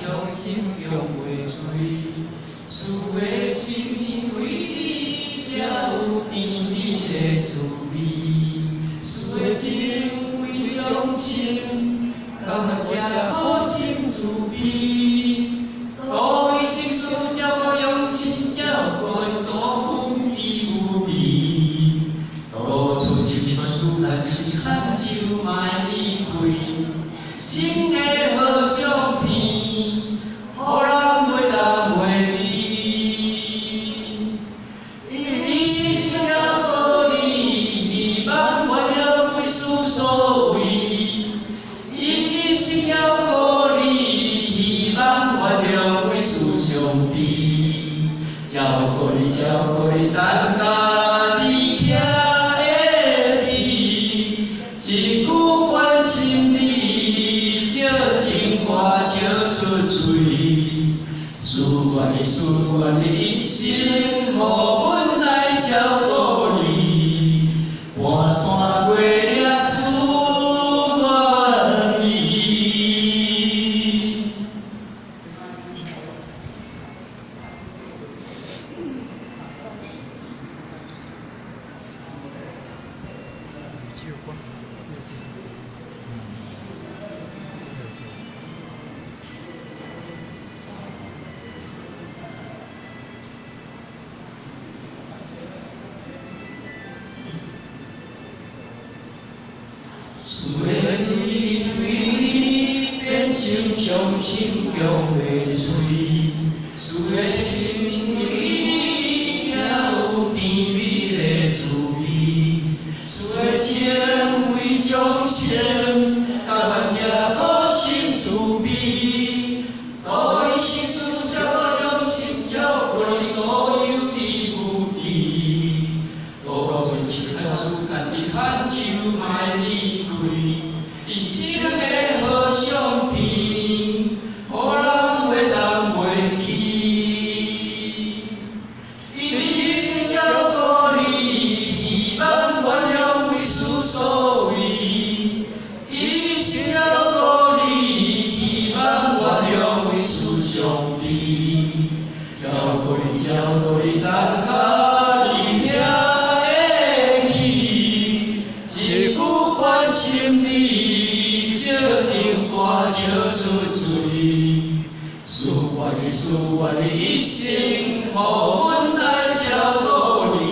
将心中袂碎。事的心因为你，才有甜蜜的滋味。事的情为将心，感谢好心慈悲。多一心事，才可用心照顾多分义无味。多出一份事，但是牵手卖离开。情切好相片，互人袂当袂离。一心想要互你，希望原谅为事所为。一心想要互你，希望原谅为事相悲。照顾你，照顾你，等甲你徛的地，一句关心你，借情话笑出嘴。思愿你一生，互阮来照顾你，半山过了思愿你。事的因为你，变成伤心强袂碎。事的心因为你，才有甜蜜的滋味。事的情为众生，感谢好心慈悲。多一心事，才可用心照顾你，多有理无理。多做一项事，干一项手卖离开。一生的好相片，互人袂当袂记。一心照顾你，希望原谅为事所为。一心照顾你，希望原谅为事相悲。照顾你，照顾你，等甲你徛的地，一句关心你，借情歌笑出嘴。思愿你一生，互阮来照顾你，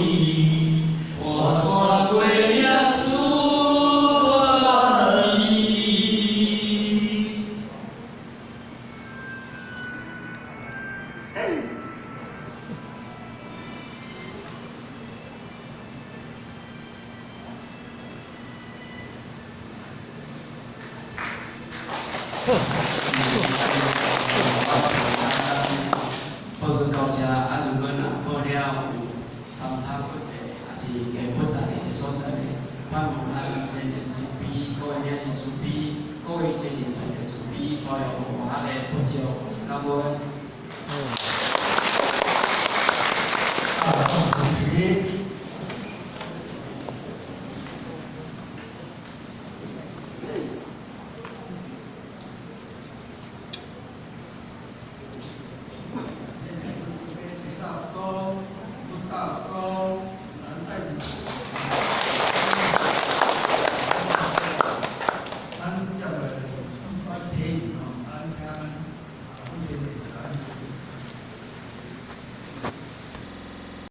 半山过了思愿你。报告到这，如果若报了有参差不齐，也是下不大的所在，盼望咱全人慈悲，各位领导慈悲，各位全人大家慈悲，包容我下个不足，感恩。